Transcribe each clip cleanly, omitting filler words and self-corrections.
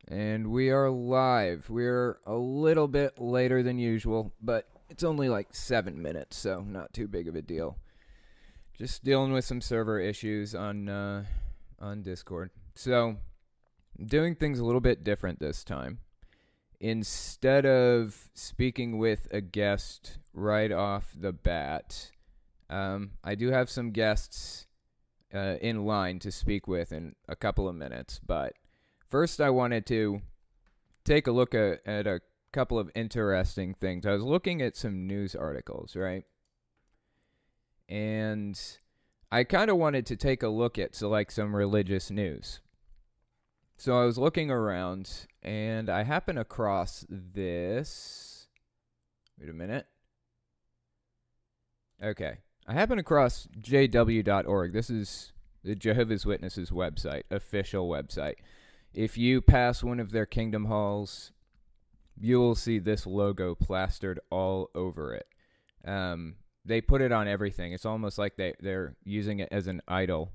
And we are live. We're a little bit later than usual, but it's only like 7 minutes, so not too big of a deal. Just dealing with some server issues on Discord. So, doing things a little bit different this time. Instead of speaking with a guest right off the bat, I do have some guests in line to speak with in a couple of minutes, but first I wanted to take a look at a couple of interesting things. I was looking at some news articles, right? And I kind of wanted to take a look at some religious news. So I was looking around and I happened across this. Wait a minute. Okay. I happened across jw.org. This is the Jehovah's Witnesses website, official website. If you pass one of their kingdom halls, you will see this logo plastered all over it. They put it on everything. It's almost like they're using it as an idol,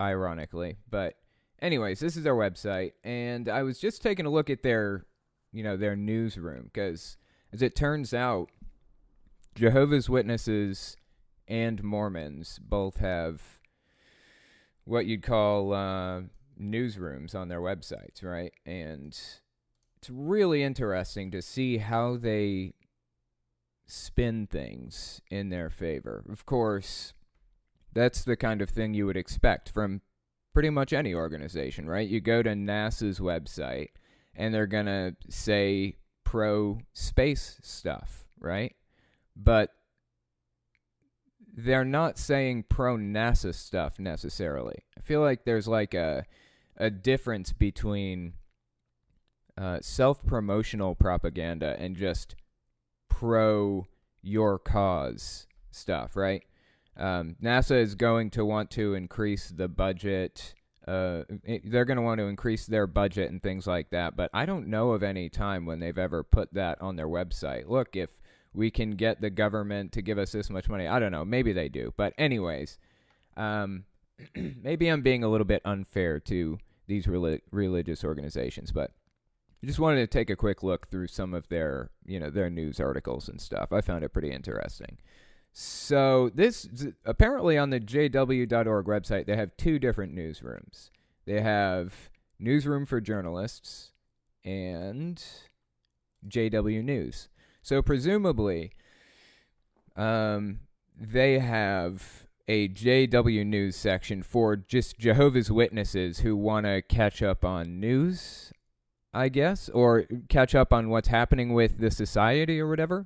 ironically. But anyways, this is their website, and I was just taking a look at their newsroom, because as it turns out, Jehovah's Witnesses and Mormons both have what you'd call newsrooms on their websites, right? And it's really interesting to see how they spin things in their favor. Of course, that's the kind of thing you would expect from pretty much any organization, right? You go to NASA's website and they're going to say pro-space stuff, right? But they're not saying pro-NASA stuff necessarily. I feel like there's like a difference between self-promotional propaganda and just pro-your cause stuff, right? NASA is going to want to increase the budget. They're going to want to increase their budget and things like that, but I don't know of any time when they've ever put that on their website. Look, if we can get the government to give us this much money. I don't know. Maybe they do. But anyways, maybe I'm being a little bit unfair to these religious organizations, but I just wanted to take a quick look through some of their news articles and stuff. I found it pretty interesting. So this, apparently on the jw.org website, they have two different newsrooms. They have Newsroom for Journalists and JW News. So presumably, they have a JW News section for just Jehovah's Witnesses who want to catch up on news, I guess, or catch up on what's happening with the society or whatever.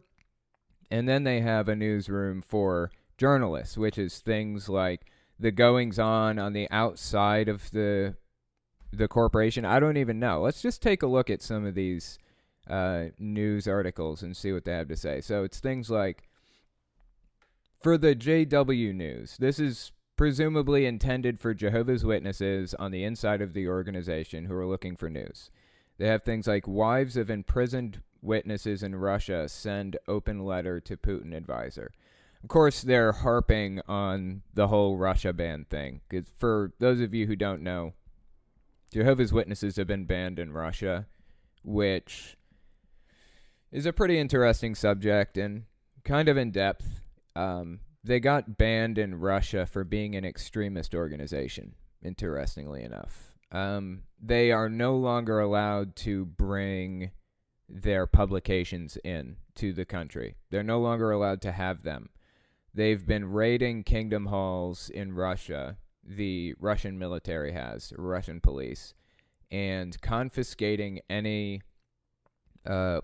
And then they have a newsroom for journalists, which is things like the goings-on the outside of the corporation. I don't even know. Let's just take a look at some of these news articles and see what they have to say. So it's things like, for the JW News, this is presumably intended for Jehovah's Witnesses on the inside of the organization who are looking for news. They have things like, wives of imprisoned witnesses in Russia send open letter to Putin advisor. Of course, they're harping on the whole Russia ban thing, because for those of you who don't know, Jehovah's Witnesses have been banned in Russia, which is a pretty interesting subject and kind of in depth. They got banned in Russia for being an extremist organization, interestingly enough. They are no longer allowed to bring their publications in to the country. They're no longer allowed to have them. They've been raiding kingdom halls in Russia, the Russian military has, Russian police, and confiscating any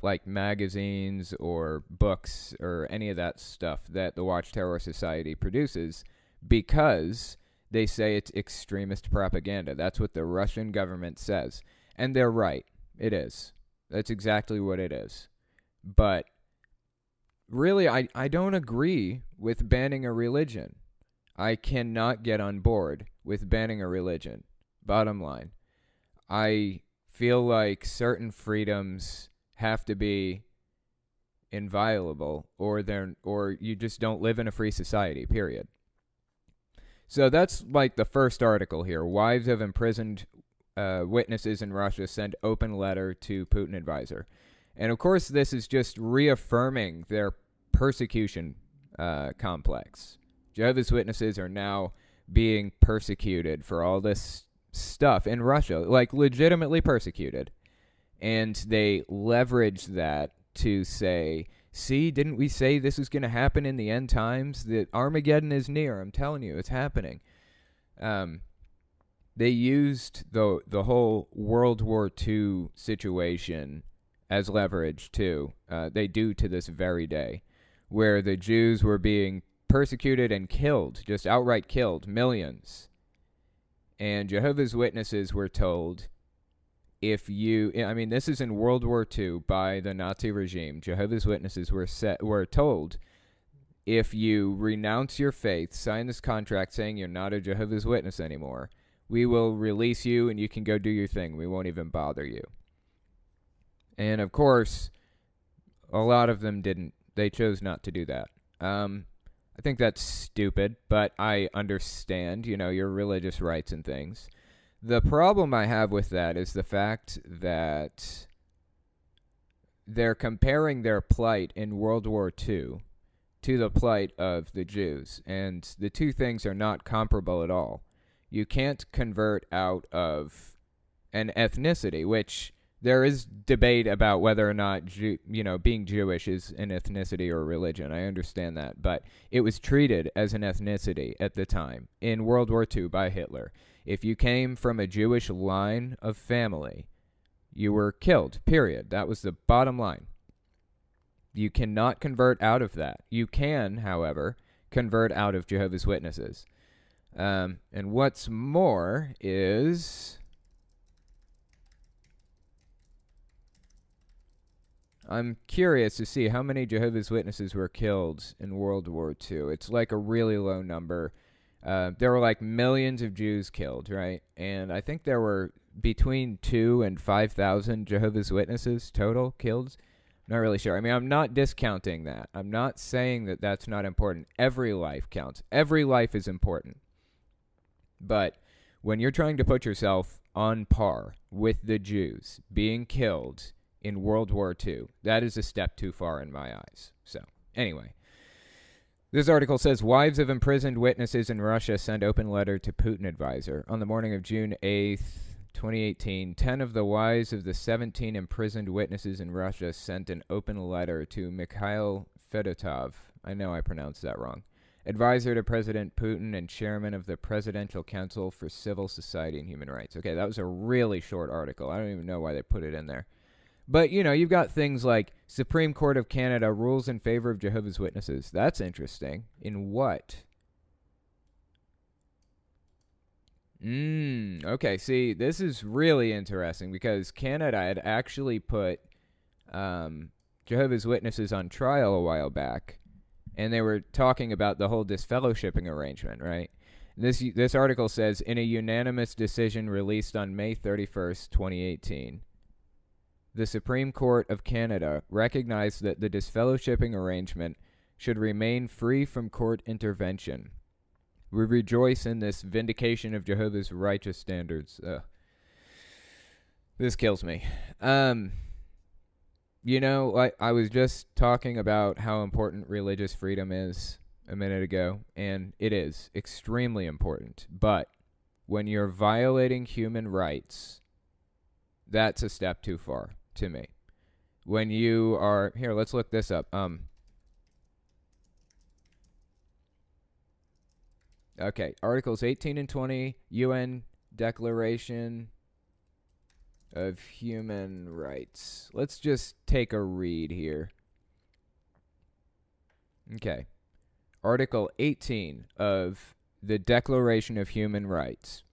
like magazines or books or any of that stuff that the Watchtower Society produces, because they say it's extremist propaganda. That's what the Russian government says. And they're right. It is. That's exactly what it is. But really, I don't agree with banning a religion. I cannot get on board with banning a religion. Bottom line. I feel like certain freedoms have to be inviolable, or you just don't live in a free society, period. So that's like the first article here. Wives of imprisoned witnesses in Russia send open letter to Putin advisor. And of course, this is just reaffirming their persecution complex. Jehovah's Witnesses are now being persecuted for all this stuff in Russia, like legitimately persecuted. And they leverage that to say, see, didn't we say this was going to happen in the end times? That Armageddon is near. I'm telling you, it's happening. They used the whole World War II situation as leverage, too. They do to this very day, where the Jews were being persecuted and killed, just outright killed, millions. And Jehovah's Witnesses were told, this is in World War II by the Nazi regime. Jehovah's Witnesses were told, if you renounce your faith, sign this contract saying you're not a Jehovah's Witness anymore, we will release you and you can go do your thing. We won't even bother you. And of course, a lot of them didn't. They chose not to do that. I think that's stupid, but I understand, your religious rights and things. The problem I have with that is the fact that they're comparing their plight in World War II to the plight of the Jews, and the two things are not comparable at all. You can't convert out of an ethnicity, which there is debate about whether or not being Jewish is an ethnicity or a religion. I understand that, but it was treated as an ethnicity at the time in World War II by Hitler. If you came from a Jewish line of family, you were killed, period. That was the bottom line. You cannot convert out of that. You can, however, convert out of Jehovah's Witnesses. And what's more is, I'm curious to see how many Jehovah's Witnesses were killed in World War II. It's like a really low number. There were like millions of Jews killed, right? And I think there were between 2,000 and 5,000 Jehovah's Witnesses total killed. Not really sure. I mean, I'm not discounting that. I'm not saying that that's not important. Every life counts. Every life is important. But when you're trying to put yourself on par with the Jews being killed in World War II, that is a step too far in my eyes. So, anyway. This article says, wives of imprisoned witnesses in Russia send open letter to Putin advisor. On the morning of June 8th, 2018, 10 of the wives of the 17 imprisoned witnesses in Russia sent an open letter to Mikhail Fedotov. I know I pronounced that wrong. Advisor to President Putin and chairman of the Presidential Council for Civil Society and Human Rights. Okay, that was a really short article. I don't even know why they put it in there. But, you've got things like Supreme Court of Canada rules in favor of Jehovah's Witnesses. That's interesting. In what? Okay, see, this is really interesting because Canada had actually put Jehovah's Witnesses on trial a while back, and they were talking about the whole disfellowshipping arrangement, right? This article says, in a unanimous decision released on May 31st, 2018, the Supreme Court of Canada recognized that the disfellowshipping arrangement should remain free from court intervention. We rejoice in this vindication of Jehovah's righteous standards. This kills me. I was just talking about how important religious freedom is a minute ago, and it is extremely important. But when you're violating human rights, that's a step too far to me. When you are... Here, let's look this up. Okay, Articles 18 and 20, UN Declaration of Human Rights. Let's just take a read here. Okay. Article 18 of the Declaration of Human Rights.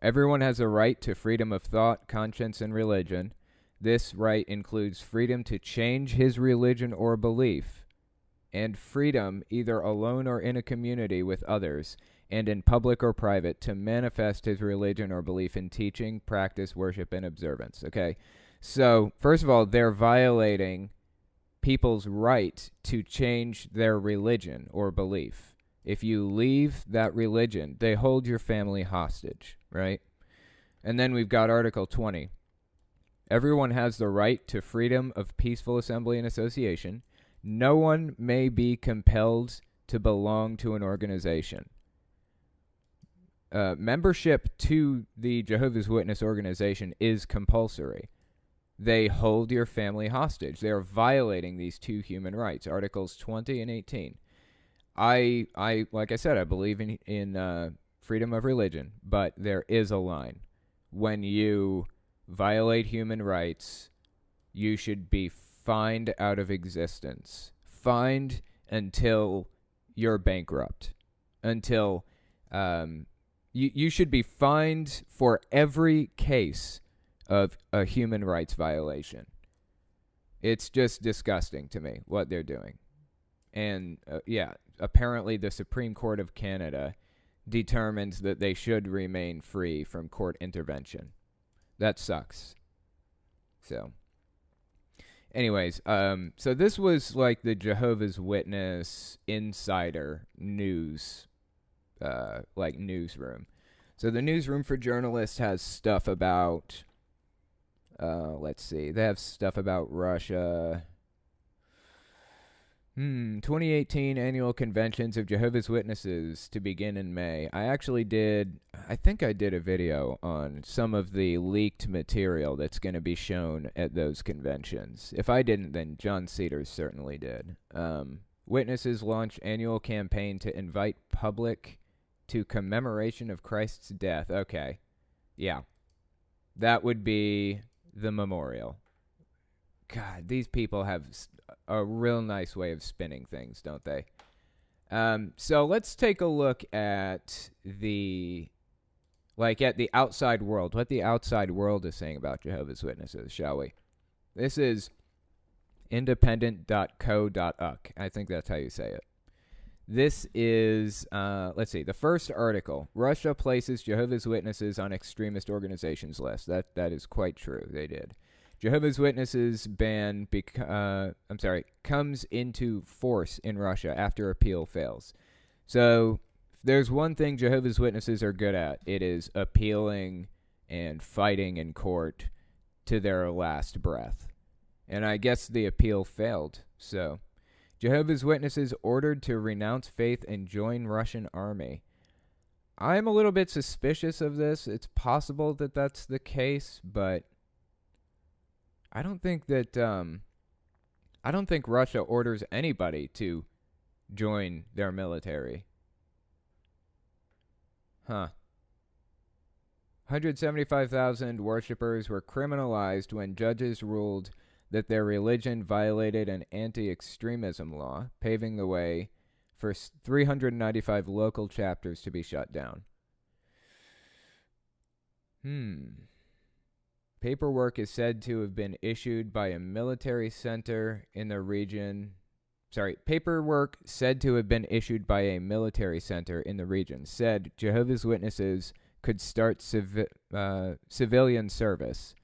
Everyone has a right to freedom of thought, conscience, and religion. This right includes freedom to change his religion or belief, and freedom, either alone or in a community with others, and in public or private, to manifest his religion or belief in teaching, practice, worship, and observance. Okay, so first of all, they're violating people's right to change their religion or belief. If you leave that religion, they hold your family hostage, right? And then we've got Article 20. Everyone has the right to freedom of peaceful assembly and association. No one may be compelled to belong to an organization. Membership to the Jehovah's Witness organization is compulsory. They hold your family hostage. They are violating these two human rights, Articles 20 and 18. I like I said, I believe in freedom of religion, but there is a line. When you violate human rights, you should be fined out of existence. Fined until you're bankrupt. Until you should be fined for every case of a human rights violation. It's just disgusting to me what they're doing. And apparently the Supreme Court of Canada determines that they should remain free from court intervention. That sucks. So, anyways, so this was like the Jehovah's Witness insider news, like newsroom. So the newsroom for journalists has stuff about, let's see, they have stuff about Russia. 2018 annual conventions of Jehovah's Witnesses to begin in May. I think I did a video on some of the leaked material that's going to be shown at those conventions. If I didn't, then John Cedars certainly did. Witnesses launch annual campaign to invite public to commemoration of Christ's death. Okay. Yeah. That would be the memorial. God, these people have a real nice way of spinning things, don't they? So let's take a look at the outside world, what the outside world is saying about Jehovah's Witnesses, shall we? This is independent.co.uk. I think that's how you say it. This is, let's see, the first article. Russia places Jehovah's Witnesses on extremist organizations list. That is quite true. They did. Jehovah's Witnesses ban comes into force in Russia after appeal fails. So if there's one thing Jehovah's Witnesses are good at, it is appealing and fighting in court to their last breath. And I guess the appeal failed. So Jehovah's Witnesses ordered to renounce faith and join Russian army. I'm a little bit suspicious of this. It's possible that that's the case, but I don't think Russia orders anybody to join their military. 175,000 worshippers were criminalized when judges ruled that their religion violated an anti-extremism law, paving the way for 395 local chapters to be shut down. Paperwork is said to have been issued by a military center in the region. Paperwork said to have been issued by a military center in the region said Jehovah's Witnesses could start civilian service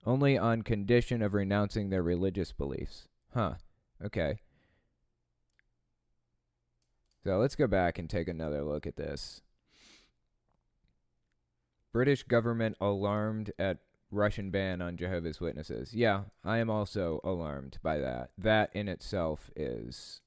only on condition of renouncing their religious beliefs. Okay. So let's go back and take another look at this. British government alarmed at Russian ban on Jehovah's Witnesses. Yeah, I am also alarmed by that. That in itself is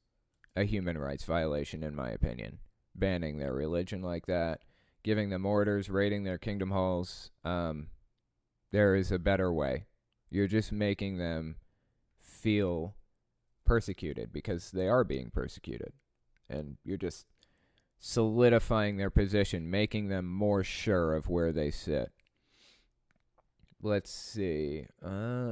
a human rights violation, in my opinion. Banning their religion like that, giving them orders, raiding their kingdom halls. There is a better way. You're just making them feel persecuted because they are being persecuted. And you're just solidifying their position, making them more sure of where they sit. Let's see.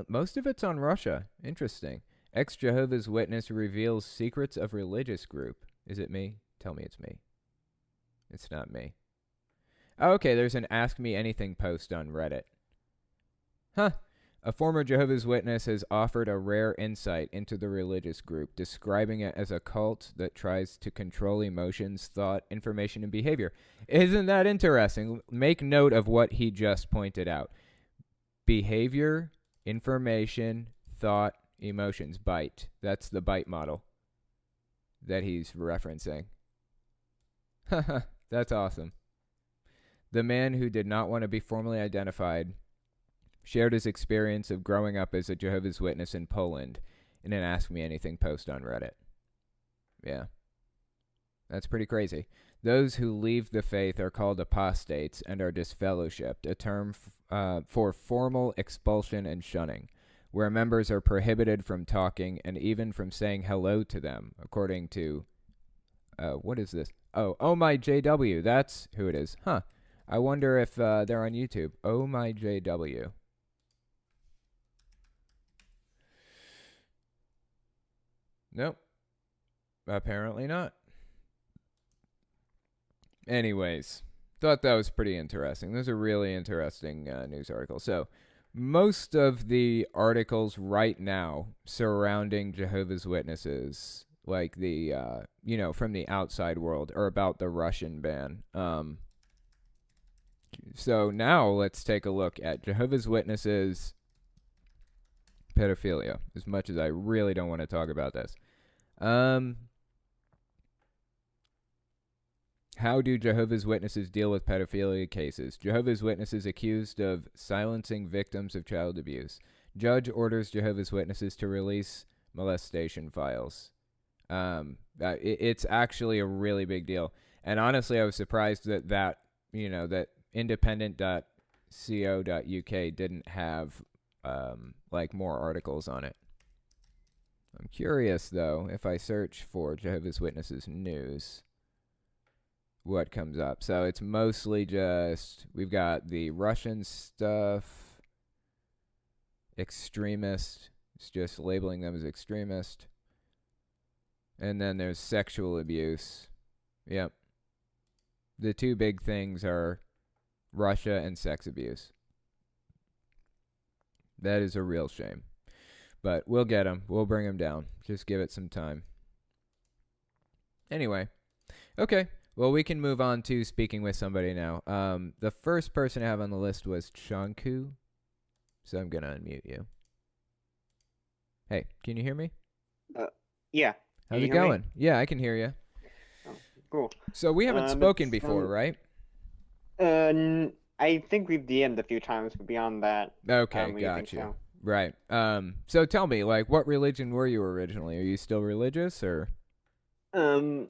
Most of it's on Russia. Interesting. Ex-Jehovah's Witness reveals secrets of religious group. Is it me? Tell me it's me. It's not me. Oh, okay, there's an Ask Me Anything post on Reddit. A former Jehovah's Witness has offered a rare insight into the religious group, describing it as a cult that tries to control emotions, thought, information, and behavior. Isn't that interesting? Make note of what he just pointed out. Behavior, information, thought, emotions. Bite. That's the bite model that he's referencing. That's awesome. The man who did not want to be formally identified shared his experience of growing up as a Jehovah's Witness in Poland in an Ask Me Anything post on Reddit. Yeah. That's pretty crazy. Those who leave the faith are called apostates and are disfellowshipped, a term for formal expulsion and shunning, where members are prohibited from talking and even from saying hello to them, according to, what is this? Oh my JW, that's who it is. Huh. I wonder if they're on YouTube. Oh my JW. Nope. Apparently not. Anyways, thought that was pretty interesting. Those are really interesting news articles. So, most of the articles right now surrounding Jehovah's Witnesses, like the, from the outside world, are about the Russian ban. So now let's take a look at Jehovah's Witnesses pedophilia, as much as I really don't want to talk about this. How do Jehovah's Witnesses deal with pedophilia cases? Jehovah's Witnesses accused of silencing victims of child abuse. Judge orders Jehovah's Witnesses to release molestation files. It's actually a really big deal. And honestly, I was surprised that independent.co.uk didn't have more articles on it. I'm curious, though, if I search for Jehovah's Witnesses news, what comes up. So it's mostly just, we've got the Russian stuff, extremist, it's just labeling them as extremist, and then there's sexual abuse. Yep. The two big things are Russia and sex abuse. That is a real shame. But we'll get them. We'll bring them down. Just give it some time. Anyway. Okay. Well, we can move on to speaking with somebody now. The first person I have on the list was Chanku. So I'm going to unmute you. Hey, can you hear me? Yeah. How's it going? Yeah, I can hear you. Oh, cool. So we haven't spoken before, right? I think we've DM'd a few times, but beyond that, okay, got you. So. Right. So tell me, what religion were you originally? Are you still religious, or? Well,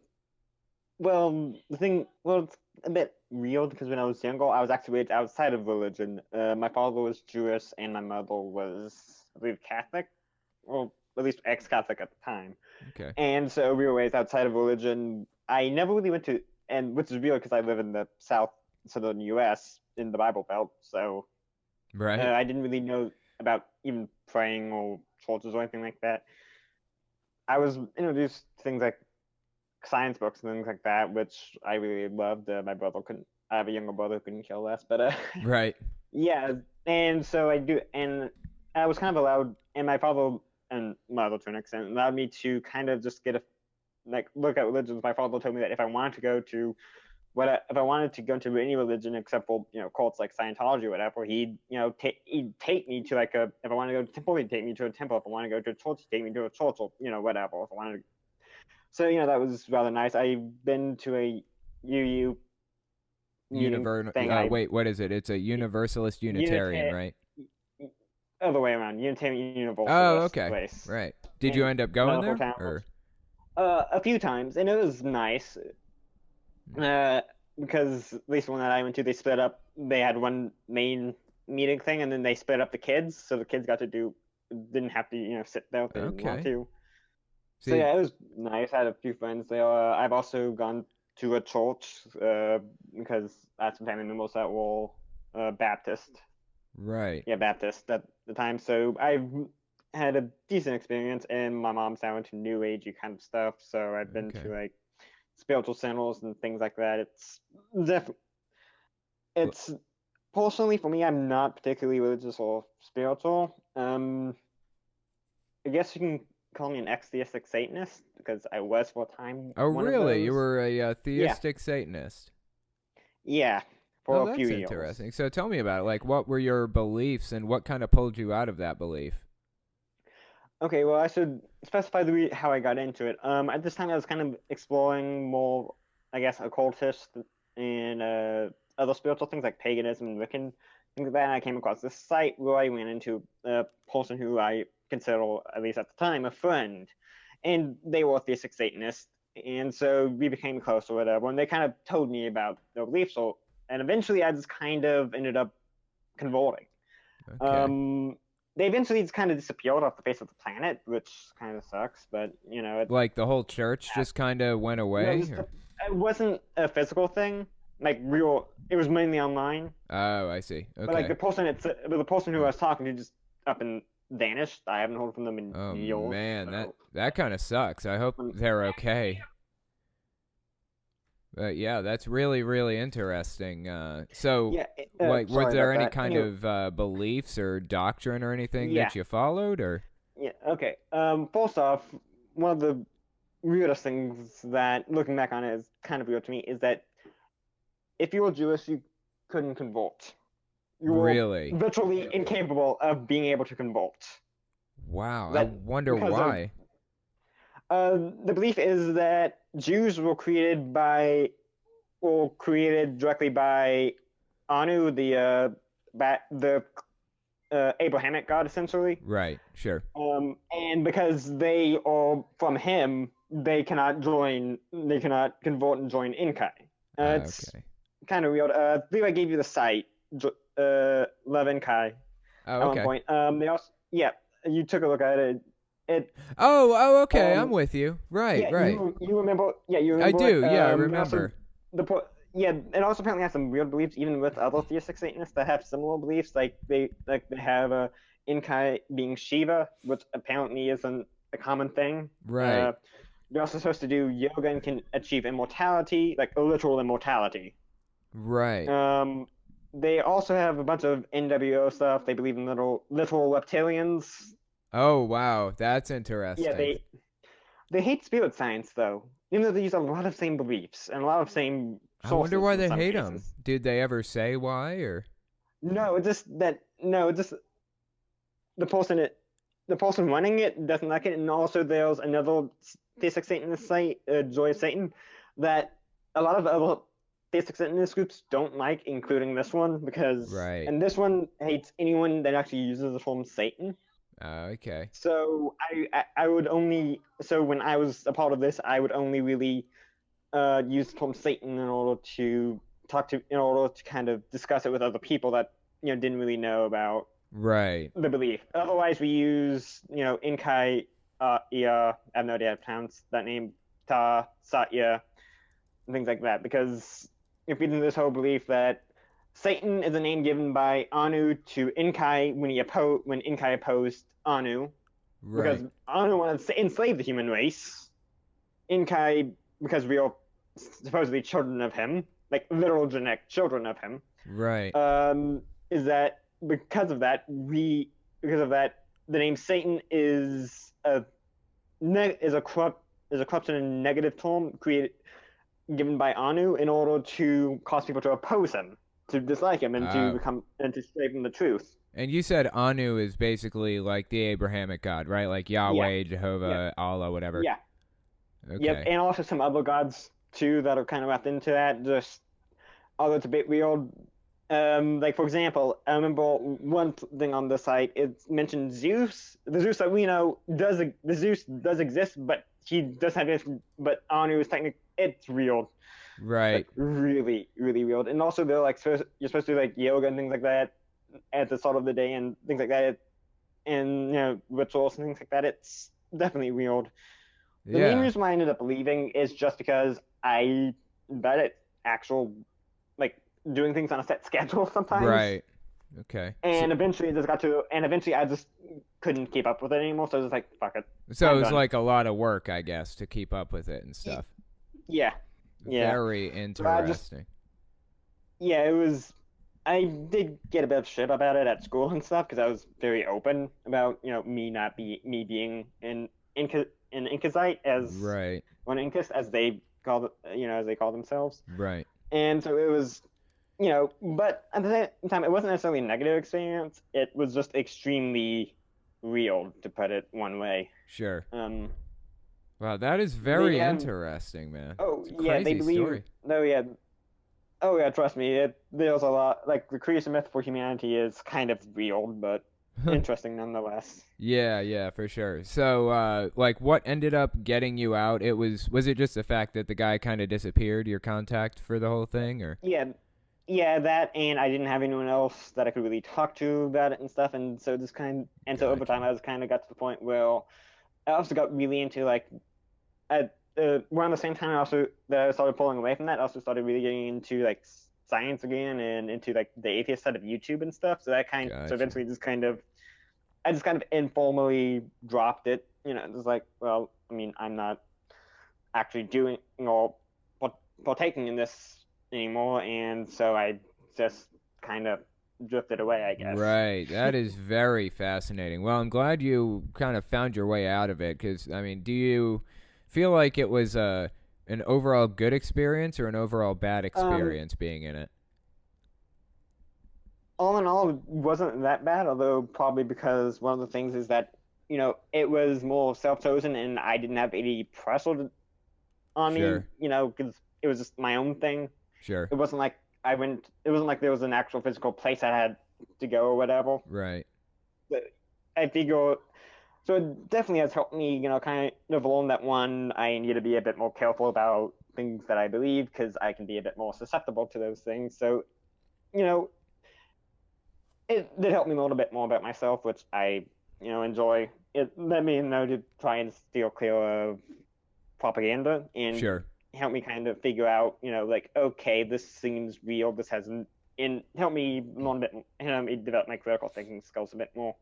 it's a bit weird because when I was younger, I was actually raised outside of religion. My father was Jewish and my mother was, I believe, Catholic, or at least ex-Catholic at the time. Okay. And so we were raised outside of religion. I never really went to, and which is weird because I live in the southern U.S. in the Bible Belt, so right. I didn't really know about even praying or churches or anything like that. I was introduced to things like science books and things like that, which I really loved. My brother couldn't. I have a younger brother who couldn't care less, but right. Yeah, and so I do, and I was kind of allowed, and my father and mother to an extent allowed me to kind of just get look at religions. My father told me that if I wanted to go into any religion except for cults like Scientology or whatever, he'd take me to if I want to go to a temple, he'd take me to a temple. If I want to go to a church, he'd take me to a church, or whatever. If I wanted to, so that was rather nice. I've been to a UU meeting thing. Wait, what is it? It's a Universalist Unitarian, right? Other way around, Unitarian Universalist. Oh, okay. Place. Right. Did you end up going there? Or? A few times, and it was nice. Because at least the one that I went to, they split up. They had one main meeting thing, and then they split up the kids, so the kids didn't have to sit there if they didn't want to. So yeah, it was nice. I had a few friends there. I've also gone to a church because I had some family members that were Baptist. Right. Yeah, Baptist at the time. So I've had a decent experience, and my mom's now into New Agey kind of stuff. So I've been to spiritual centers and things like that. It's personally for me, I'm not particularly religious or spiritual. I guess you can call me an ex-theistic Satanist because I was for a time. Oh, really? You were a theistic Satanist? Yeah, for a few years. That's interesting. So tell me about it. What were your beliefs, and what kind of pulled you out of that belief? Okay, well, I should specify how I got into it. At this time, I was kind of exploring more, I guess, occultist and other spiritual things like paganism and Wiccan things like that. And I came across this site where I ran into a person who I consider, at least at the time, a friend, and they were theistic Satanists, and so we became close or whatever. And they kind of told me about their beliefs, and eventually I just kind of ended up converting. Okay. They eventually just kind of disappeared off the face of the planet, which kind of sucks. But like the whole church just kind of went away. No, it wasn't a physical thing. Like real, it was mainly online. Oh, I see. Okay. But like the person who I was talking to just up and vanished. I haven't heard from them in years. Oh man, that kind of sucks. I hope they're okay. But yeah, that's really, really interesting. So, Yeah, like, were there any that. kind of beliefs or doctrine or anything that you followed, or? Yeah. Okay. First off, one of the weirdest things that, looking back on it, is kind of weird to me is that if you were Jewish, you couldn't convert. You were really virtually incapable of being able to convert. Wow, I wonder why. The belief is that Jews were created directly by Anu, the Abrahamic god, essentially. Right. Sure. And because they are from him, they cannot convert and join Inkai. It's kind of weird. I believe I gave you the site, Love Inkai. Oh, okay. At one point. They also, you took a look at it. Okay. I'm with you. Right, right. You remember? Yeah, you remember. I do. I remember. It also apparently has some weird beliefs, even with other theistic Satanists that have similar beliefs. Like they have Inkai being Shiva, which apparently isn't a common thing. Right. They're also supposed to do yoga and can achieve immortality, like literal immortality. Right. They also have a bunch of NWO stuff. They believe in literal reptilians. Oh wow, that's interesting. Yeah, they hate spirit science though, even though they use a lot of same beliefs and a lot of same sources. I wonder why they hate cases. them. Did they ever say why or? No, it's just the person running it doesn't like it, and also there's another theistic Satanist site, Joy of Satan, that a lot of other theistic Satanist groups don't like, including this one, because and this one hates anyone that actually uses the form Satan. Okay. So I would only when I was a part of this, I would only really use the term Satan in order to kind of discuss it with other people that didn't really know about the belief. Otherwise, we use Inkai, I have no idea how to pronounce that name, Ta, Satya, and things like that, because it feeds into this whole belief that Satan is a name given by Anu to Inkai when Inkai opposed Anu, because Anu wanted to enslave the human race. Inkai, because we are supposedly children of him, like literal genetic children of him. Right. Is that because of that the name Satan is a corruption and negative term given by Anu in order to cause people to oppose him, to dislike him, and to stray from the truth. And you said Anu is basically like the Abrahamic God, right? Like Yahweh, Jehovah, Allah, whatever. Yeah. Okay. Yep, and also some other gods too that are kind of wrapped into that. Just although it's a bit weird. Like for example, I remember one thing on the site. It mentioned Zeus. The Zeus that we know does exist, but he does have this. But Anu is technically it's real. Right. Like, really, really weird. And also they're like you're supposed to do like yoga and things like that at the start of the day and things like that, and rituals and things like that. It's definitely weird. The main reason why I ended up leaving is just because I bet at actual doing things on a set schedule sometimes. Right. Okay. And eventually I just couldn't keep up with it anymore, so I was just like, fuck it. So it was like a lot of work, I guess, to keep up with it and stuff. Yeah. Very interesting. It was. I did get a bit of shit about it at school and stuff because I was very open about me being an Incasite as one Incas as they call themselves. Right. And so it was. But at the same time, it wasn't necessarily a negative experience. It was just extremely real, to put it one way. Sure. Wow, that is very interesting, man. Oh, yeah, they believe. Story. No, yeah. Oh yeah, trust me, there's a lot. Like the creation myth for humanity is kind of real, but interesting nonetheless. Yeah, for sure. So, like, what ended up getting you out? Was it just the fact that the guy kind of disappeared, your contact for the whole thing, or? Yeah, yeah, that, and I didn't have anyone else that I could really talk to about it and stuff, and so so over time Gotcha. I was kind of got to the point where I also got really into like around the same time I also that I started pulling away from that, I also started really getting into like science again and into like the atheist side of YouTube and stuff. So Gotcha. eventually I just kind of informally dropped it. You know, just like, well, I mean, I'm not actually doing or partaking in this anymore, and so I just kind of drifted away, I guess. Right. That is very fascinating. Well, I'm glad you kind of found your way out of it because, I mean, do you feel like it was an overall good experience or an overall bad Um, experience being in it? all in all, it wasn't that bad. Although probably because one of the things is that it was more self-chosen, and I didn't have any pressure on me. Sure. Because it was just my own thing. Sure. It wasn't like I went. It wasn't like there was an actual physical place I had to go or whatever. Right. But I figure so it definitely has helped me, kind of learn that one, I need to be a bit more careful about things that I believe because I can be a bit more susceptible to those things. So, you know, it did help me learn a bit more about myself, which I, enjoy. It let me know to try and steer clear of propaganda and Sure. help me kind of figure out, like, okay, this seems real. This hasn't, and help me learn a bit, help me develop my critical thinking skills a bit more.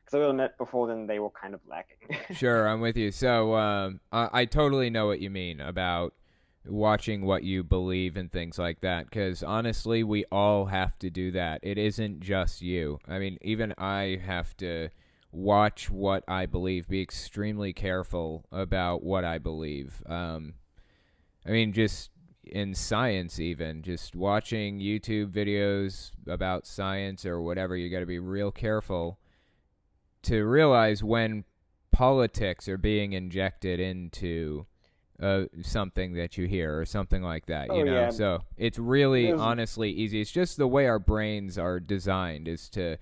Because I will admit before then they were kind of lacking. Sure, I'm with you. So, I totally know what you mean about watching what you believe and things like that. Because honestly, we all have to do that. It isn't just you. I mean, even I have to watch what I believe, be extremely careful about what I believe. I mean, just in science, even just watching YouTube videos about science or whatever, you got to be real careful to realize when politics are being injected into something that you hear or something like that, Oh yeah, So it's really there's honestly easy. It's just the way our brains are designed is to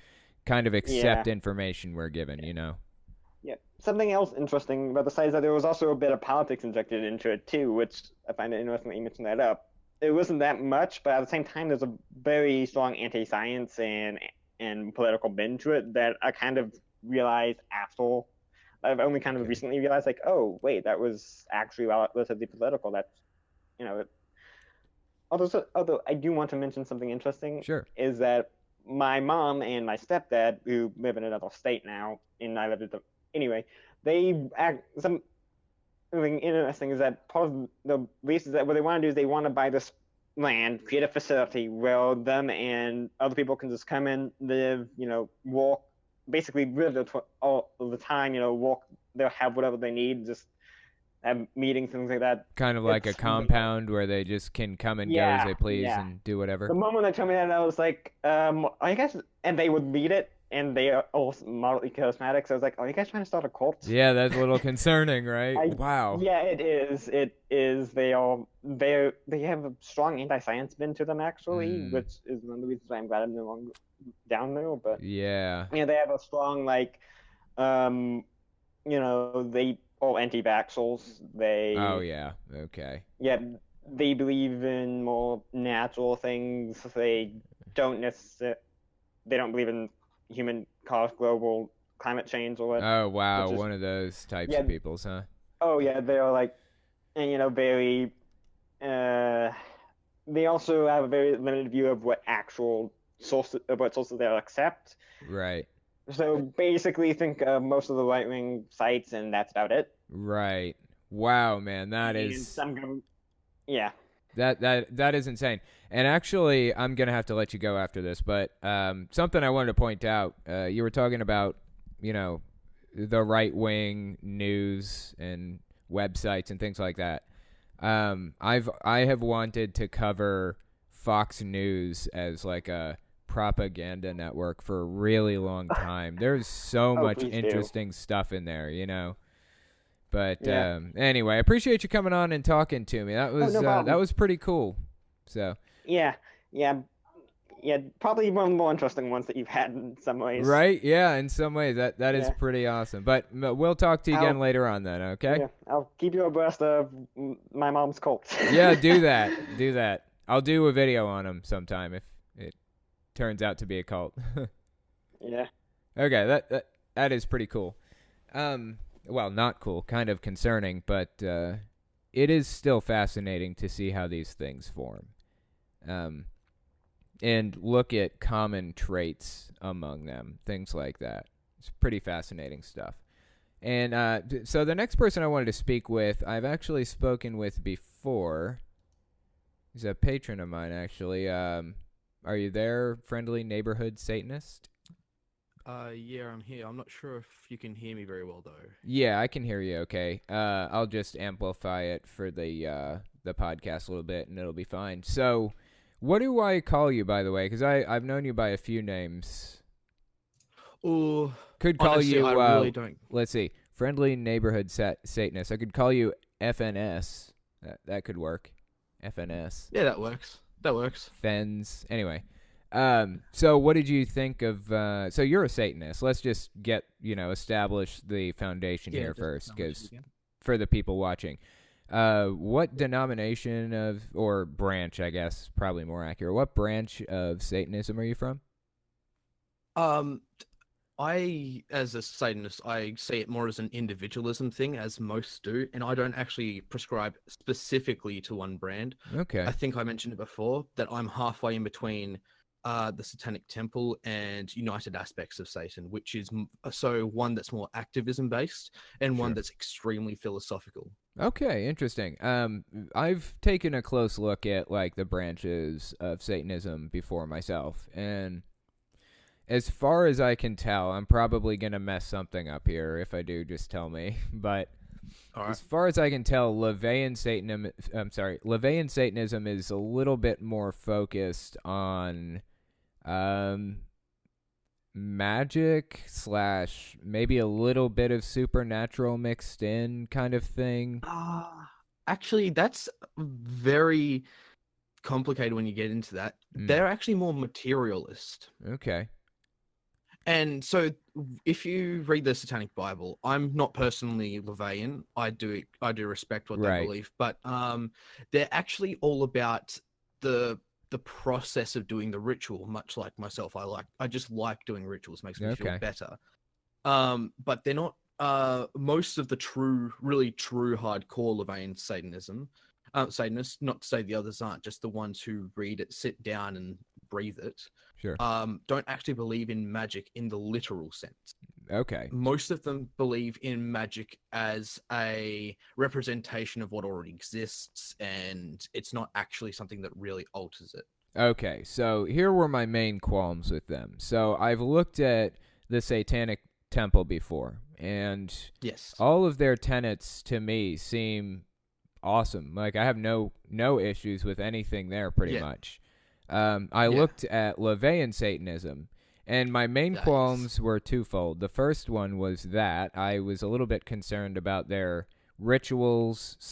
kind of yeah, accept information we're given. yeah. Something else interesting about the site is that there was also a bit of politics injected into it too, which I find it interesting that you mentioned that up. It wasn't that much, but at the same time, there's a very strong anti-science and political bend to it that I kind of realized after. I've only kind of Okay. recently realized, like, oh wait, that was actually relatively political. That's you know, although I do want to mention something interesting Sure. is that my mom and my stepdad, who live in another state now, and I live with them anyway, they act something interesting is that part of the lease is that what they want to do is they want to buy this land, create a facility where them and other people can just come in, live, walk, basically live all the time, walk, they'll have whatever they need, just have meetings, things like that. Kind of like a It's compound where they just can come and go as yeah, they please yeah. and do whatever. The moment they told me that, I was like, are you guys? And they would lead it, and they are all moderately charismatic. So I was like, are you guys trying to start a cult? Yeah, that's a little concerning, right? I, Wow. yeah, it is. It is. They have a strong anti-science bent to them, actually, Mm, which is one of the reasons why I'm glad I'm no longer down there. But yeah. yeah, they have a strong like, um, they all anti-vaxxers. Oh, yeah. Okay. Yeah, they believe in more natural things. They don't believe in human caused global climate change or what, Oh, wow. which is One of those types yeah. of peoples, huh? Oh yeah, they are like, and very. Uh, they also have a very limited view of what sources they'll accept. Right. So basically, think of most of the right wing sites, and that's about it. Right. Wow, man. That And is some government, yeah. that is insane. And actually, I'm gonna have to let you go after this, but something I wanted to point out. You were talking about, you know, the right wing news and websites and things like that. I have wanted to cover Fox News as like a propaganda network for a really long time. There's so Oh, much please do. interesting stuff in there. But Yeah. anyway, I appreciate you coming on and talking to me. Oh, no That problem. was pretty cool. So Yeah, yeah, yeah. Probably one of the more interesting ones that you've had in some ways. Right? Yeah, in some ways that is Yeah. pretty awesome. But we'll talk to you again I'll later on then, okay? yeah, I'll keep you abreast of my mom's cult. Yeah, do that. Do that. I'll do a video on them sometime if it turns out to be a cult. Yeah. Okay, that is pretty cool. Well, not cool, kind of concerning, but it is still fascinating to see how these things form. And look at common traits among them, things like that. It's pretty fascinating stuff. And so the next person I wanted to speak with, I've actually spoken with before. He's a patron of mine, actually. Are you there, friendly neighborhood Satanist? Yeah, I'm here. I'm not sure if you can hear me very well, though. Yeah, I can hear you okay. I'll just amplify it for the podcast a little bit, and it'll be fine. So, what do I call you, by the way? Because I've known you by a few names. Oh, could call honestly, you. I really don't. Let's see, friendly neighborhood Satanist. I could call you FNS. That could work. FNS. Yeah, that works. That works. Fens. Anyway. So what did you think of, so you're a Satanist. Let's just establish the foundation here first, because for the people watching, what denomination or branch, I guess, probably more accurate, what branch of Satanism are you from? As a Satanist, I see it more as an individualism thing, as most do, and I don't actually prescribe specifically to one brand. Okay. I think I mentioned it before, that I'm halfway in between the Satanic Temple and United Aspects of Satan, which is so one that's more activism based and one that's extremely philosophical. Okay, interesting. I've taken a close look at like the branches of Satanism before myself, and as far as I can tell, I'm probably gonna mess something up here. If I do, just tell me. But as far as I can tell, LaVeyan Satanism is a little bit more focused on magic / maybe a little bit of supernatural mixed in kind of thing. Actually, that's very complicated when you get into that. They're actually more materialist. Okay. And so if you read the Satanic Bible, I'm not personally LaVeyan. I do respect what they believe, but they're actually all about the process of doing the ritual, much like myself. I just like doing rituals, makes me feel better. But they're not most of the really true hardcore LaVeyan Satanists, not to say the others aren't, just the ones who read it, sit down and breathe it. Sure. Don't actually believe in magic in the literal sense. Okay. Most of them believe in magic as a representation of what already exists, and it's not actually something that really alters it. Okay, so here were my main qualms with them. So I've looked at the Satanic Temple before, and all of their tenets to me seem awesome. Like I have no issues with anything there pretty much. I looked at LaVeyan Satanism, and my main qualms were twofold. The first one was that I was a little bit concerned about their rituals /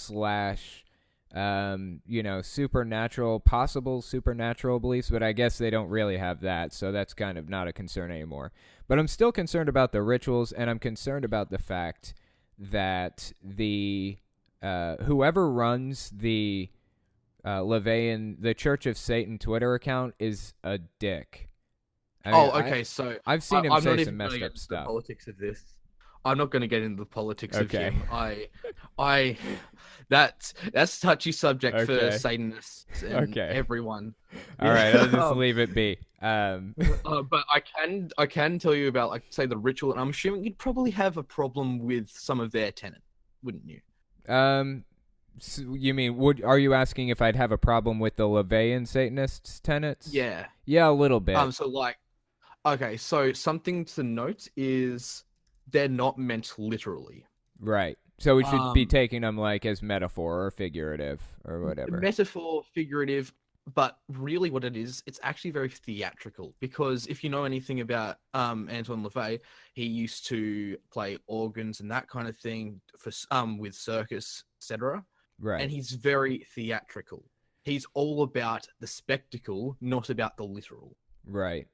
possible supernatural beliefs, but I guess they don't really have that, so that's kind of not a concern anymore. But I'm still concerned about the rituals, and I'm concerned about the fact that the whoever runs the LaVeyan, the Church of Satan Twitter account is a dick. So I've seen him say some messed up stuff. The politics of this. I'm not going to get into the politics of him. That's a touchy subject for Satanists and everyone. All right, I'll just leave it be. But I can tell you about, like, say, the ritual, and I'm assuming you'd probably have a problem with some of their tenets, wouldn't you? So you mean, are you asking if I'd have a problem with the LaVeyan Satanists' tenets? Yeah. Yeah, a little bit. So something to note is they're not meant literally. Right. So we should be taking them like as metaphor or figurative or whatever. Metaphor, figurative, but really what it is, it's actually very theatrical, because if you know anything about Anton LaVey, he used to play organs and that kind of thing for with circus, etc. Right. And he's very theatrical. He's all about the spectacle, not about the literal. Right.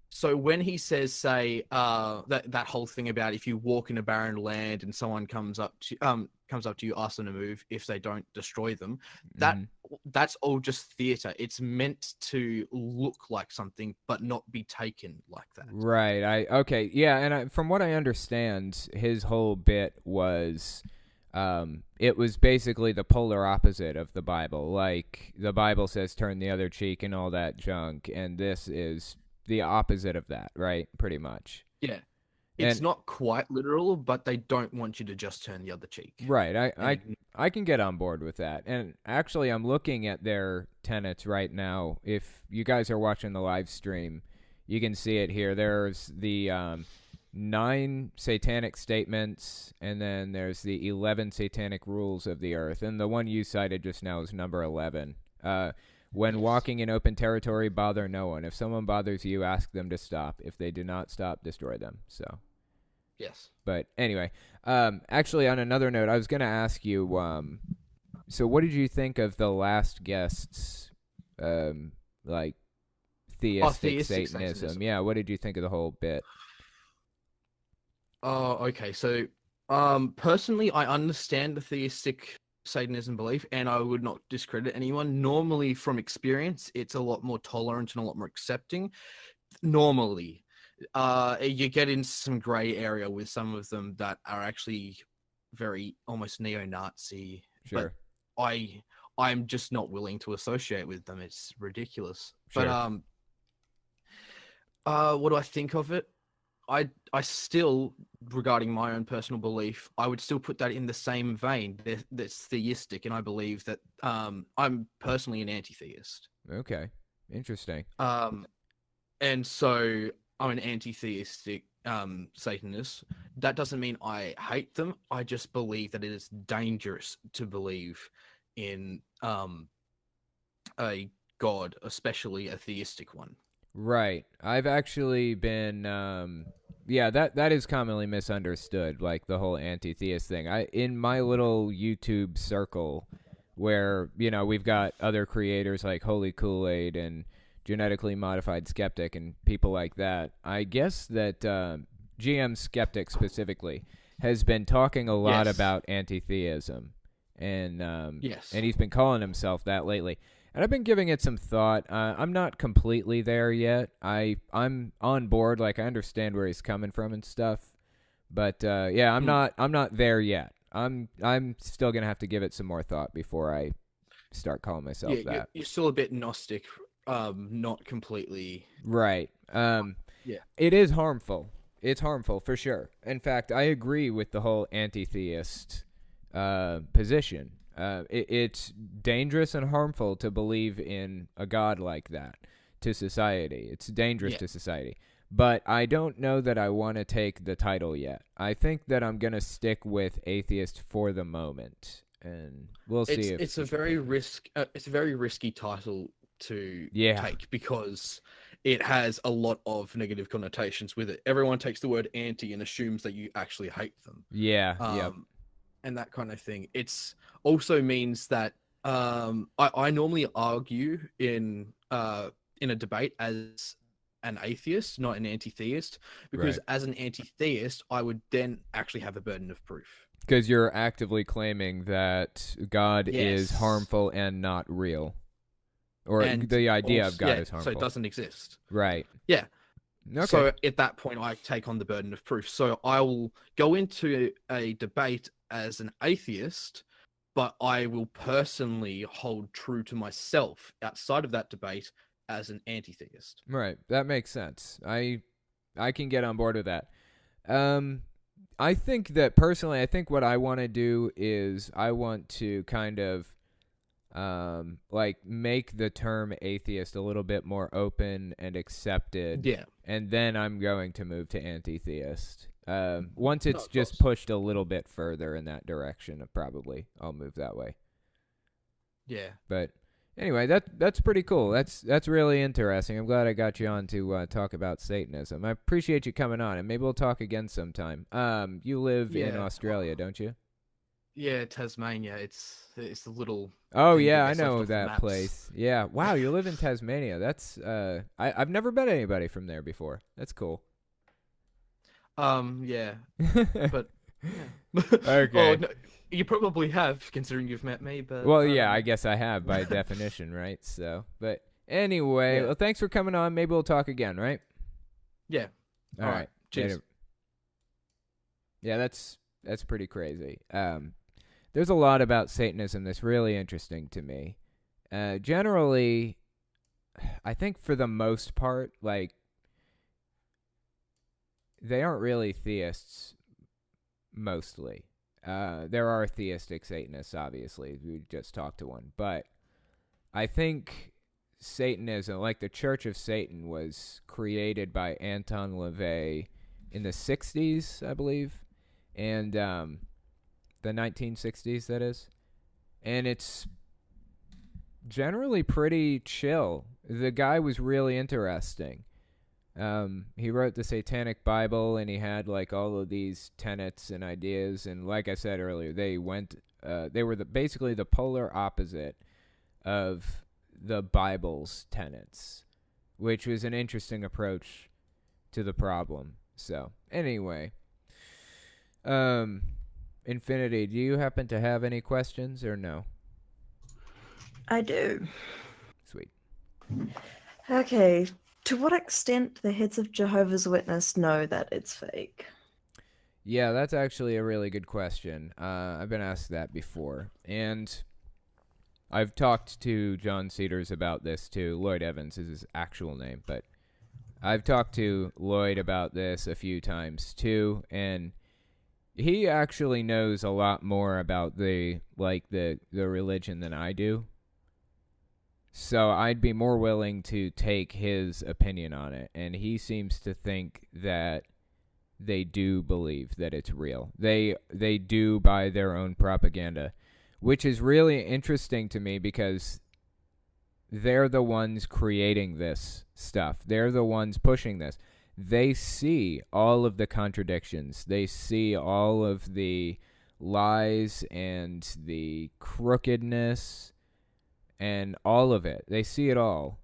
So when he says, say, that whole thing about if you walk in a barren land and someone comes up to you, ask them to move, if they don't, destroy them, that's all just theater. It's meant to look like something, but not be taken like that. Right. Okay. Yeah. And from what I understand, his whole bit was, it was basically the polar opposite of the Bible. Like the Bible says, turn the other cheek and all that junk, and this is the opposite of that, right? Pretty much. Yeah. It's not quite literal, but they don't want you to just turn the other cheek. Right. I can get on board with that. And actually, I'm looking at their tenets right now. If you guys are watching the live stream, you can see it here. There's the 9 satanic statements, and then there's the 11 satanic rules of the earth. And the one you cited just now is number 11. When walking in open territory, bother no one. If someone bothers you, ask them to stop. If they do not stop, destroy them. So, yes. But anyway, actually, on another note, I was going to ask you, so what did you think of the last guest's, like, theistic Satanism? Yeah, what did you think of the whole bit? Oh, okay. So, personally, I understand the theistic Satanism belief, and I would not discredit anyone. Normally, from experience, it's a lot more tolerant and a lot more accepting. Normally, you get into some gray area with some of them that are actually very almost neo-Nazi. Sure. But I'm just not willing to associate with them. It's ridiculous. Sure. But what do I think of it? I still, regarding my own personal belief, I would still put that in the same vein that's theistic, and I believe that I'm personally an anti-theist. Okay, interesting. And so I'm an anti-theistic Satanist. That doesn't mean I hate them. I just believe that it is dangerous to believe in a god, especially a theistic one. Right. I've actually been, that is commonly misunderstood, like the whole anti-theist thing. In my little YouTube circle, where, we've got other creators like Holy Kool-Aid and Genetically Modified Skeptic and people like that, I guess that GM Skeptic specifically has been talking a lot about anti-theism, and and he's been calling himself that lately. And I've been giving it some thought. I'm not completely there yet. I'm on board. Like, I understand where he's coming from and stuff. But I'm not there yet. I'm still gonna have to give it some more thought before I start calling myself that. You're still a bit Gnostic. Not completely. Right. It is harmful. It's harmful for sure. In fact, I agree with the whole anti-theist position. It's dangerous and harmful to believe in a god like that to society. It's dangerous to society. But I don't know that I want to take the title yet. I think that I'm going to stick with atheist for the moment, and we'll see. It's a very risky title to take, because it has a lot of negative connotations with it. Everyone takes the word anti and assumes that you actually hate them. And that kind of thing. It's also means that I normally argue in a debate as an atheist, not an anti-theist, because as an anti-theist, I would then actually have a burden of proof. Because you're actively claiming that God is harmful and not real. Or the idea of God is harmful. So it doesn't exist. Right. Yeah. Okay. So at that point, I take on the burden of proof. So I will go into a debate as an atheist, but I will personally hold true to myself outside of that debate as an anti-theist. Right. That makes sense. I can get on board with that. I think that personally, I think what I want to do is I want to kind of make the term atheist a little bit more open and accepted. Yeah. And then I'm going to move to anti-theist. Once it's just pushed a little bit further in that direction, probably I'll move that way. Yeah. But anyway, that's pretty cool. That's really interesting. I'm glad I got you on to talk about Satanism. I appreciate you coming on, and maybe we'll talk again sometime. You live in Australia, don't you? Yeah, Tasmania. It's a little. Oh thing that yeah, I gets left know off the that maps. place. Yeah. Wow, you live in Tasmania. That's I've never met anybody from there before. That's cool. Yeah, but yeah. Oh, Okay. no, you probably have, considering you've met me. But Well, yeah, I guess I have by definition, right? So, but anyway, Yeah. well, thanks for coming on. Maybe we'll talk again, right? Yeah. All right. Cheers. Later. Yeah, that's pretty crazy. There's a lot about Satanism that's really interesting to me. Generally, I think for the most part, like, they aren't really theists, mostly. There are theistic Satanists, obviously. We just talked to one. But I think Satanism, like the Church of Satan, was created by Anton LaVey in the 60s, I believe. And the 1960s, that is. And it's generally pretty chill. The guy was really interesting. He wrote the Satanic Bible, and he had like all of these tenets and ideas. And like I said earlier, they were basically the polar opposite of the Bible's tenets, which was an interesting approach to the problem. So anyway, Infinity, do you happen to have any questions or no? I do. Sweet. Okay. To what extent do the heads of Jehovah's Witness know that it's fake? Yeah, that's actually a really good question. I've been asked that before. And I've talked to John Cedars about this too. Lloyd Evans is his actual name, but I've talked to Lloyd about this a few times too, and he actually knows a lot more about the religion than I do. So I'd be more willing to take his opinion on it, and he seems to think that they do believe that it's real. They do buy their own propaganda, which is really interesting to me because they're the ones creating this stuff. They're the ones pushing this. They see all of the contradictions. They see all of the lies and the crookedness and all of it. They see it all,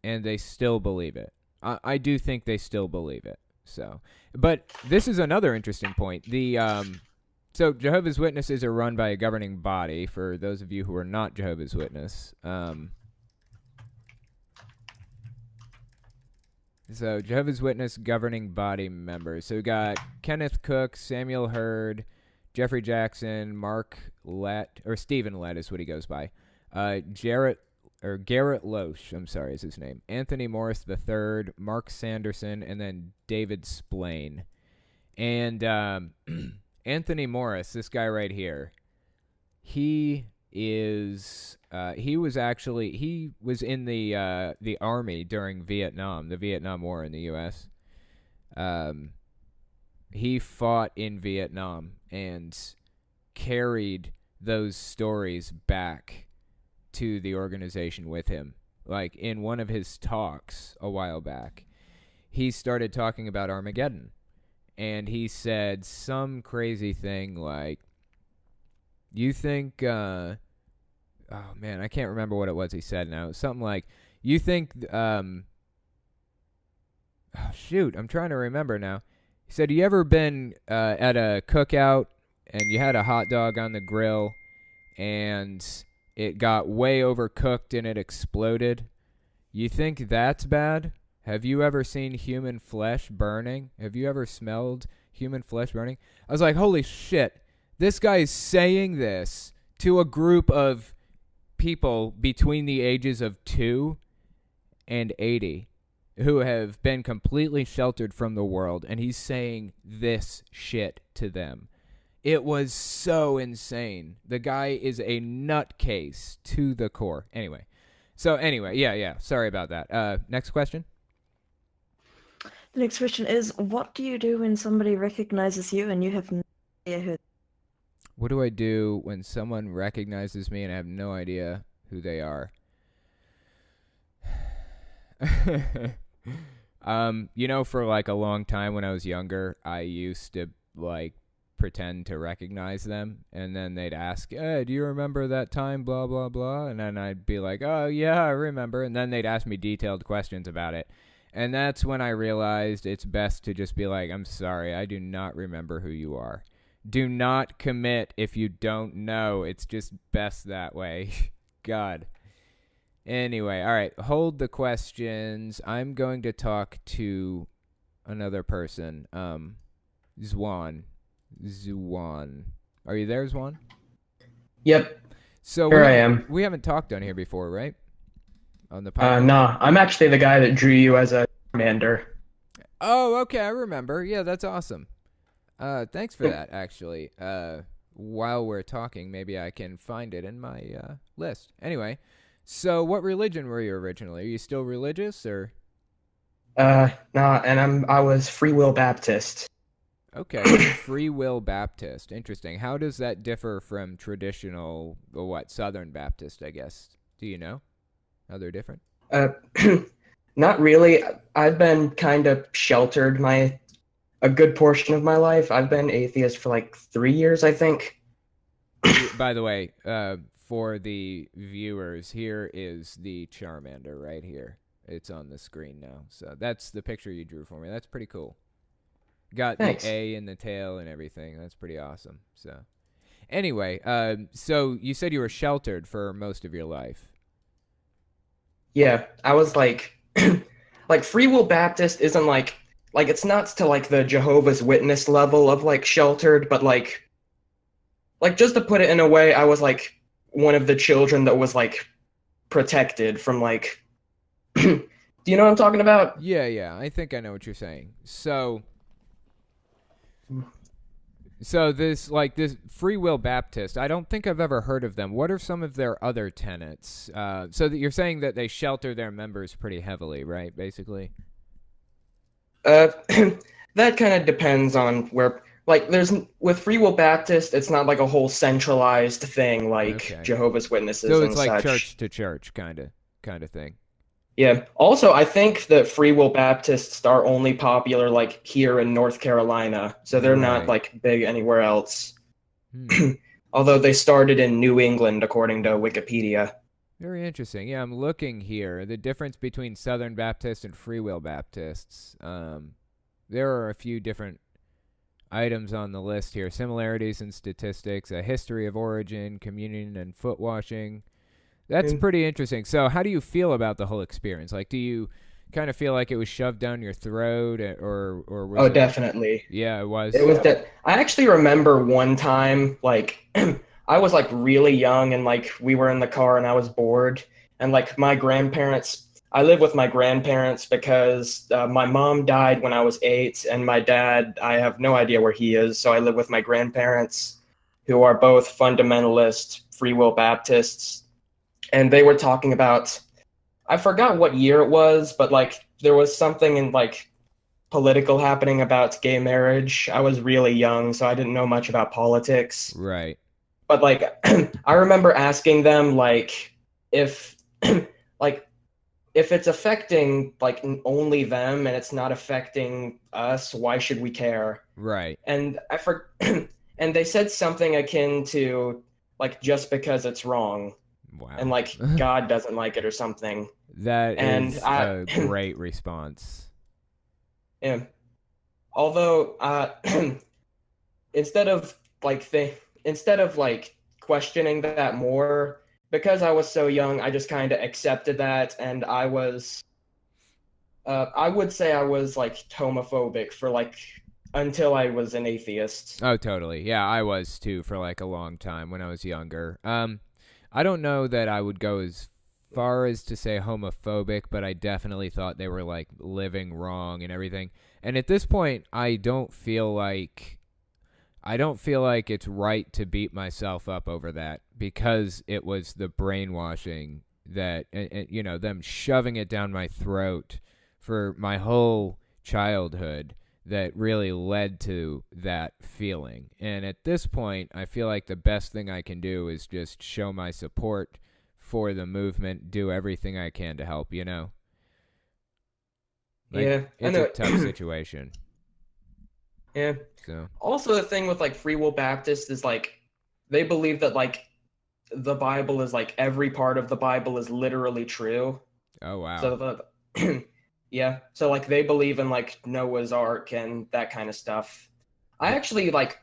and they still believe it. I do think they still believe it. So, but this is another interesting point. So Jehovah's Witnesses are run by a governing body. For those of you who are not Jehovah's Witness, so Jehovah's Witness governing body members. So we got Kenneth Cook, Samuel Hurd, Jeffrey Jackson, Mark Lett, or Stephen Lett is what he goes by. Garrett Loesch, I'm sorry, is his name. Anthony Morris III, Mark Sanderson, and then David Splain. And Anthony Morris, this guy right here, he was in the Army during Vietnam, the Vietnam War in the U.S. He fought in Vietnam and carried those stories back to the organization with him. Like in one of his talks a while back, he started talking about Armageddon, and he said some crazy thing like, you think oh man, I can't remember what it was he said now. Something like, you think oh shoot, I'm trying to remember now. He said, you ever been at a cookout and you had a hot dog on the grill and it got way overcooked and it exploded? You think that's bad? Have you ever seen human flesh burning? Have you ever smelled human flesh burning? I was like, holy shit. This guy is saying this to a group of people between the ages of 2 and 80 who have been completely sheltered from the world, and he's saying this shit to them. It was so insane. The guy is a nutcase to the core. Anyway, yeah. Sorry about that. Next question. The next question is, what do you do when somebody recognizes you and you have no idea who? What do I do when someone recognizes me and I have no idea who they are? For like a long time when I was younger, I used to like pretend to recognize them, and then they'd ask, do you remember that time, blah, blah, blah, and then I'd be like, oh, yeah, I remember, and then they'd ask me detailed questions about it, and that's when I realized it's best to just be like, I'm sorry, I do not remember who you are. Do not commit if you don't know. It's just best that way. God. Anyway, all right, hold the questions. I'm going to talk to another person. Zwan. Are you there, Zwan? Yep. So here I am. We haven't talked on here before, right? On the podcast? No, I'm actually the guy that drew you as a commander. Oh, okay, I remember. Yeah, that's awesome. Thanks for that, actually. While we're talking, maybe I can find it in my list. Anyway, so what religion were you originally? Are you still religious, or? No, and I was Free Will Baptist. Okay, Free Will Baptist. Interesting. How does that differ from traditional, Southern Baptist, I guess? Do you know how they're different? Not really. I've been kind of sheltered a good portion of my life. I've been atheist for like 3 years, I think. By the way, for the viewers, here is the Charmander right here. It's on the screen now. So that's the picture you drew for me. That's pretty cool. Got Thanks. The A in the tail and everything. That's pretty awesome. So anyway, so you said you were sheltered for most of your life. Yeah, I was like, like Free Will Baptist isn't like it's not to like the Jehovah's Witness level of like sheltered, but like just to put it in a way, I was like one of the children that was like protected from like, do you know what I'm talking about? Yeah, I think I know what you're saying. So this Free Will Baptist, I don't think I've ever heard of them. What are some of their other tenets? So that you're saying that they shelter their members pretty heavily, right? Basically. That kind of depends on where. Like, with Free Will Baptist, it's not like a whole centralized thing like Jehovah's Witnesses. So it's and like such. church to church kind of thing. Yeah. Also, I think that Free Will Baptists are only popular like here in North Carolina, so they're not like big anywhere else. Although they started in New England, according to Wikipedia. Very interesting. Yeah, I'm looking here. The difference between Southern Baptists and Free Will Baptists. There are a few different items on the list here. Similarities in statistics, a history of origin, communion, and foot washing. That's pretty interesting. So how do you feel about the whole experience? Like, do you kind of feel like it was shoved down your throat, or was Oh, definitely. Yeah, it was. It was I actually remember one time, like, I was, like, really young, and, like, we were in the car, and I was bored, and, like, I live with my grandparents because my mom died when I was 8, and my dad, I have no idea where he is, so I live with my grandparents, who are both fundamentalist Free Will Baptists. And they were talking about, I forgot what year it was, but like there was something in like political happening about gay marriage. I was really young, so I didn't know much about politics. Right. But like I remember asking them like if like if it's affecting like only them and it's not affecting us, why should we care? Right. And and they said something akin to like just because it's wrong. Wow. And like God doesn't like it or something. That is a great response. Yeah. Although instead of questioning that more, because I was so young, I just kind of accepted that, and I would say I was like homophobic for like until I was an atheist. Oh, totally. Yeah, I was too for like a long time when I was younger. I don't know that I would go as far as to say homophobic, but I definitely thought they were like living wrong and everything. And at this point, I don't feel like it's right to beat myself up over that, because it was the brainwashing that, you know, them shoving it down my throat for my whole childhood that really led to that feeling. And at this point, I feel like the best thing I can do is just show my support for the movement, do everything I can to help, you know? Like, yeah, it's a tough situation. Yeah. So also the thing with like Free Will Baptist is like they believe that like the Bible is like every part of the Bible is literally true. oh wow. So the yeah, so like they believe in like Noah's Ark and that kind of stuff. I actually like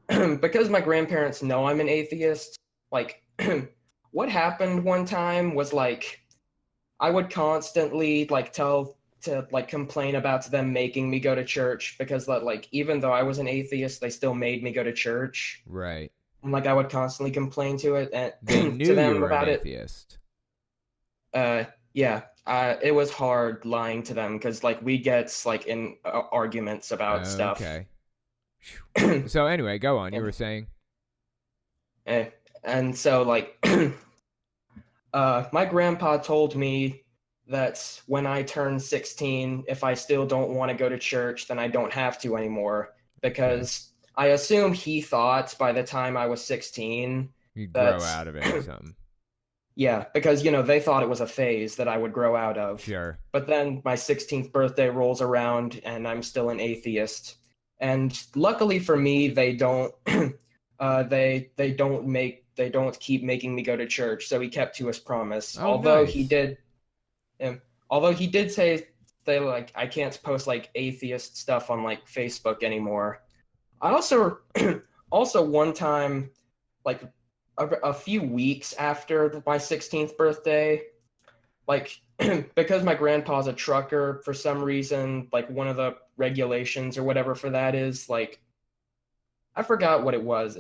because my grandparents know I'm an atheist, like what happened one time was like I would constantly like complain about them making me go to church because like even though I was an atheist, they still made me go to church. Right. And like I would constantly complain to it and They knew to them you were about an it. atheist. Yeah, it was hard lying to them because like we get like in arguments about stuff. Okay. So anyway, go on. You were saying. And so like my grandpa told me that when I turn 16, if I still don't want to go to church, then I don't have to anymore. Because I assume he thought by the time I was 16, you'd grow out of it or something. Yeah, because, you know, they thought it was a phase that I would grow out of. Sure. But then my 16th birthday rolls around and I'm still an atheist. And luckily for me, they don't they don't keep making me go to church. So he kept to his promise. Oh, although nice. he did say they like I can't post like atheist stuff on like Facebook anymore. I also also one time like a few weeks after my 16th birthday, like because my grandpa's a trucker, for some reason, like one of the regulations or whatever for that is like, I forgot what it was.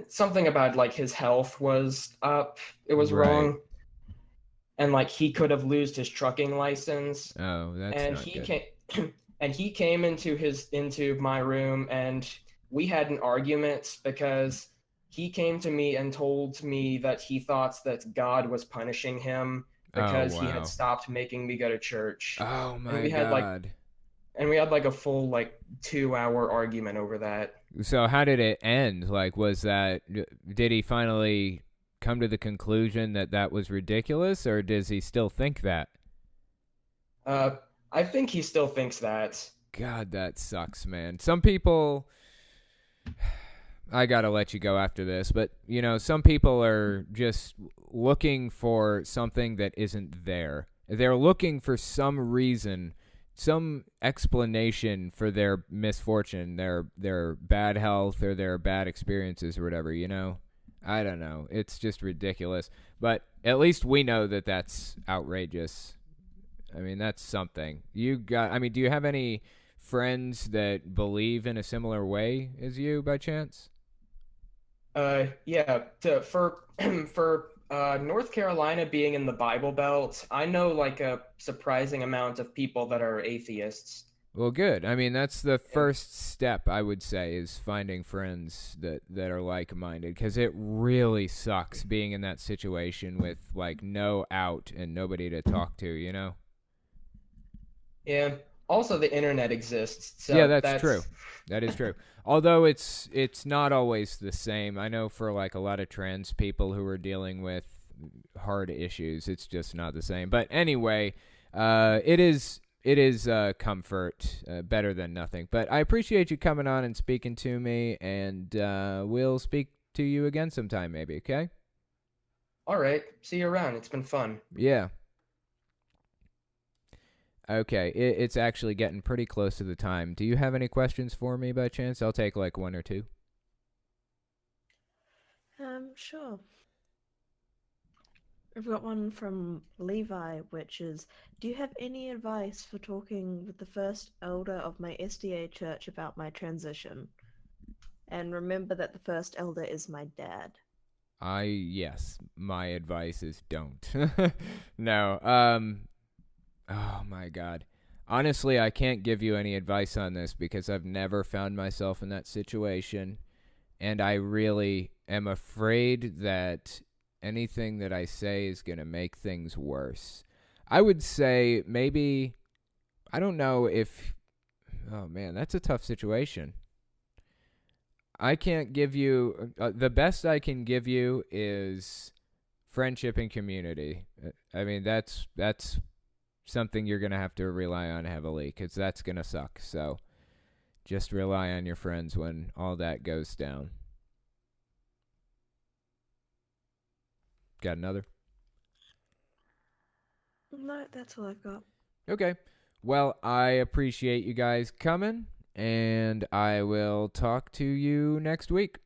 Something about like his health was up. It was wrong. And like he could have lost his trucking license. Oh, that's and not he good. came and he came into my room and we had an argument because he came to me and told me that he thought that God was punishing him because he had stopped making me go to church. Oh my and we had, God. And we had like a full like 2-hour argument over that. So how did it end? Like, did he finally come to the conclusion that that was ridiculous, or does he still think that? I think he still thinks that. God, that sucks, man. Some people, I gotta let you go after this, but you know, some people are just looking for something that isn't there. They're looking for some reason, some explanation for their misfortune, their bad health or their bad experiences or whatever, you know? I don't know. It's just ridiculous. But at least we know that that's outrageous. I mean, that's something. Do you have any friends that believe in a similar way as you by chance? Yeah, for North Carolina being in the Bible Belt, I know like a surprising amount of people that are atheists. Well, good. I mean, that's the first step, I would say, is finding friends that are like-minded, because it really sucks being in that situation with like no out and nobody to talk to, you know? Yeah. Also, the internet exists. So yeah, that's true. That is true. Although it's not always the same. I know for like a lot of trans people who are dealing with hard issues, it's just not the same. But anyway, it is comfort, better than nothing. But I appreciate you coming on and speaking to me, and we'll speak to you again sometime, maybe. Okay. All right. See you around. It's been fun. Yeah. Okay, it's actually getting pretty close to the time. Do you have any questions for me by chance? I'll take like one or two. Sure. I've got one from Levi, which is, do you have any advice for talking with the first elder of my SDA church about my transition? And remember that the first elder is my dad. Yes, my advice is don't. No, oh my God. Honestly, I can't give you any advice on this because I've never found myself in that situation. And I really am afraid that anything that I say is going to make things worse. I would say maybe, I don't know if, oh man, that's a tough situation. I can't give you, the best I can give you is friendship and community. I mean, that's something you're going to have to rely on heavily because that's going to suck. So Just rely on your friends when all that goes down. Got another? No, that's all I've got. Okay. Well, I appreciate you guys coming, and I will talk to you next week.